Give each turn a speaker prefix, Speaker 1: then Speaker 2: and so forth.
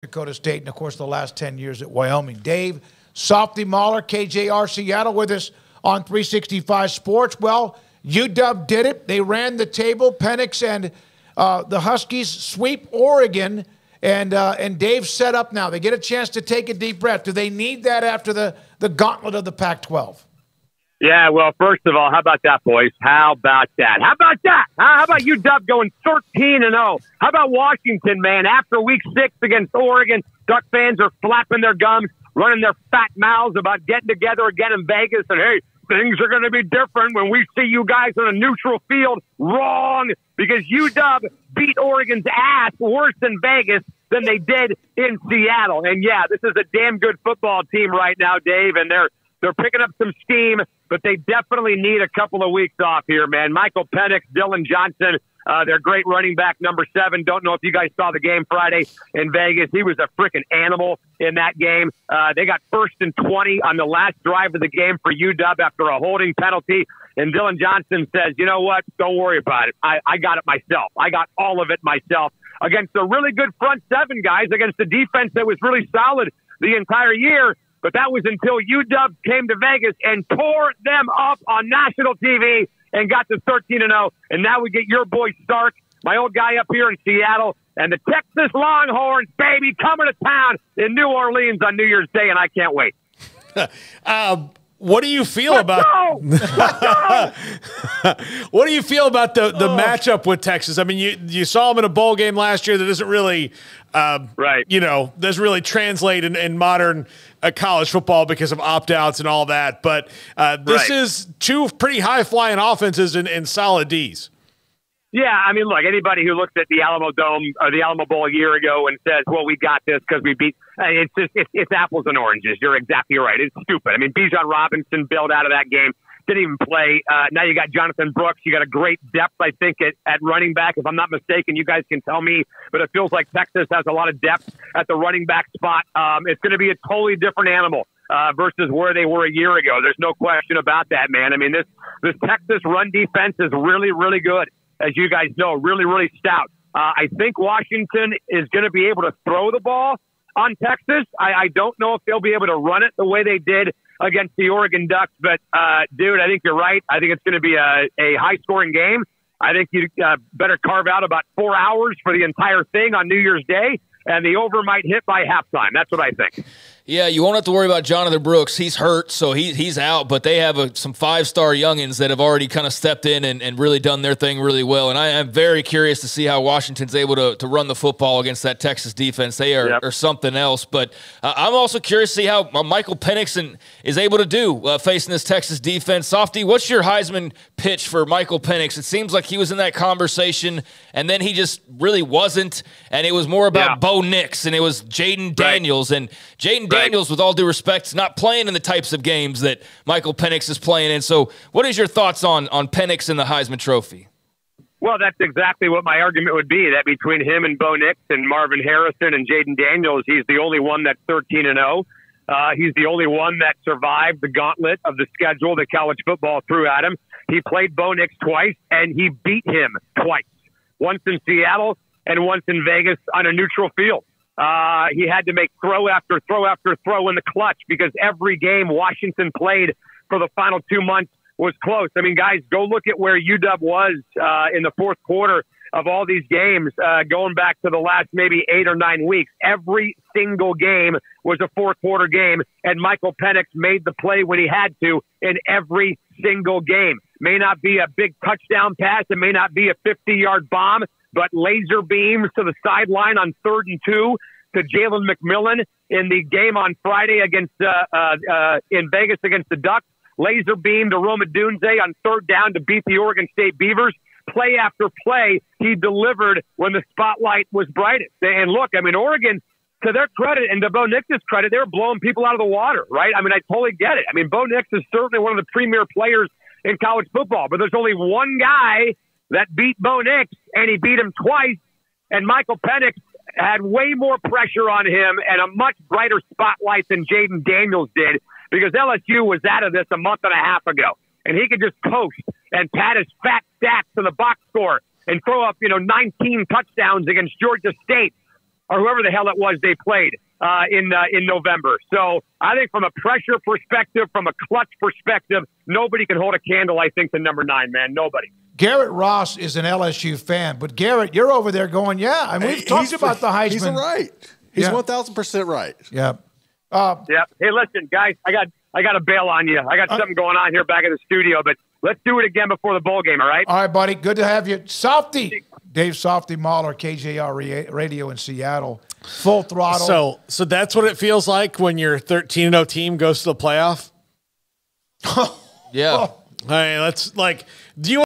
Speaker 1: Dakota State, and, of course, the last 10 years at Wyoming. Dave, Softy, Mahler, KJR Seattle with us on 365 Sports. Well, UW did it. They ran the table. Penix and the Huskies sweep Oregon, and Dave's set up now. They get a chance to take a deep breath. Do they need that after the gauntlet of the Pac-12?
Speaker 2: Yeah, well, first of all, how about that, boys? How about that? How about that? How about UW going 13-0? How about Washington, man? After Week 6 against Oregon, Duck fans are flapping their gums, running their fat mouths about getting together again in Vegas, and, hey, things are going to be different when we see you guys on a neutral field. Wrong, because UW beat Oregon's ass worse in Vegas than they did in Seattle. And, yeah, this is a damn good football team right now, Dave, and they're picking up some steam, but they definitely need a couple of weeks off here, man. Michael Penix, Dylan Johnson, their great running back, number 7. Don't know if you guys saw the game Friday in Vegas. He was a freaking animal in that game. They got 1st and 20 on the last drive of the game for UW after a holding penalty. And Dylan Johnson says, you know what? Don't worry about it. I got it myself. I got all of it myself against a really good front 7, guys, against a defense that was really solid the entire year. But that was until UW came to Vegas and tore them up on national TV and got to 13-0. And now we get your boy Stark, my old guy up here in Seattle, and the Texas Longhorns, baby, coming to town in New Orleans on New Year's Day, and I can't wait.
Speaker 3: What do you feel about what do you feel about the matchup with Texas? I mean, you saw them in a bowl game last year that doesn't really doesn't really translate in modern college football because of opt-outs and all that. But this is 2 pretty high-flying offenses and solid Ds.
Speaker 2: Yeah, I mean, look, anybody who looks at the Alamo Dome or the Alamo Bowl a year ago and says, well, we got this because we beat – it's apples and oranges. You're exactly right. It's stupid. I mean, Bijan Robinson bailed out of that game, didn't even play. Now you got Jonathan Brooks. You got a great depth, I think, at running back. If I'm not mistaken, you guys can tell me, but it feels like Texas has a lot of depth at the running back spot. It's going to be a totally different animal versus where they were a year ago. There's no question about that, man. I mean, this Texas run defense is really, really good. As you guys know, really, really stout. I think Washington is going to be able to throw the ball on Texas. I don't know if they'll be able to run it the way they did against the Oregon Ducks. But, dude, I think you're right. I think it's going to be a high-scoring game. I think you better carve out about 4 hours for the entire thing on New Year's Day, and the over might hit by halftime. That's what I think.
Speaker 4: Yeah, you won't have to worry about Jonathan Brooks. He's hurt, so he's out, but they have some 5-star youngins that have already kind of stepped in and really done their thing really well. And I am very curious to see how Washington's able to run the football against that Texas defense. They are something else. But I'm also curious to see how Michael Penix is able to do facing this Texas defense. Softy, what's your Heisman pitch for Michael Penix? It seems like he was in that conversation, and then he just really wasn't, and it was more about Bo Nix, and it was Jaden Daniels. And Jaden Daniels, with all due respect, is not playing in the types of games that Michael Penix is playing in. So what is your thoughts on Penix and the Heisman Trophy?
Speaker 2: Well, that's exactly what my argument would be, that between him and Bo Nix and Marvin Harrison and Jaden Daniels, he's the only one that's 13-0. He's the only one that survived the gauntlet of the schedule that college football threw at him. He played Bo Nix twice, and he beat him twice, once in Seattle and once in Vegas on a neutral field. He had to make throw after throw after throw in the clutch because every game Washington played for the final 2 months was close. I mean, guys, go look at where UW was in the fourth quarter of all these games going back to the last maybe 8 or 9 weeks. Every single game was a fourth-quarter game, and Michael Penix made the play when he had to in every single game. May not be a big touchdown pass. It may not be a 50-yard bomb, but laser beams to the sideline on 3rd and 2 to Jalen McMillan in the game on Friday against in Vegas against the Ducks. Laser beam to Roma Dunze on 3rd down to beat the Oregon State Beavers. Play after play, he delivered when the spotlight was brightest. And look, I mean, Oregon, to their credit and to Bo Nix's credit, they were blowing people out of the water, right? I mean, I totally get it. I mean, Bo Nix is certainly one of the premier players in college football, but there's only one guy that beat Bo Nix, and he beat him twice, and Michael Penix had way more pressure on him and a much brighter spotlight than Jaden Daniels did because LSU was out of this a month and a half ago, and he could just coast and pat his fat stats to the box score and throw up, 19 touchdowns against Georgia State. or whoever the hell it was they played in November. So I think from a pressure perspective, from a clutch perspective, nobody can hold a candle, I think, to number 9, man. Nobody.
Speaker 1: Garrett Ross is an LSU fan, but Garrett, you're over there going, yeah. I mean, we've talked about the Heisman.
Speaker 5: He's right. He's 1,000% right.
Speaker 1: Yeah.
Speaker 2: Yeah. Hey, listen, guys, I got to bail on you. I got something going on here back in the studio, but let's do it again before the bowl game, all right?
Speaker 1: All right, buddy. Good to have you. Softy. Dave Softy Mahler, KJR Radio in Seattle. Full throttle.
Speaker 3: So that's what it feels like when your 13-0 team goes to the playoff?
Speaker 4: Yeah.
Speaker 3: Hey, let's do you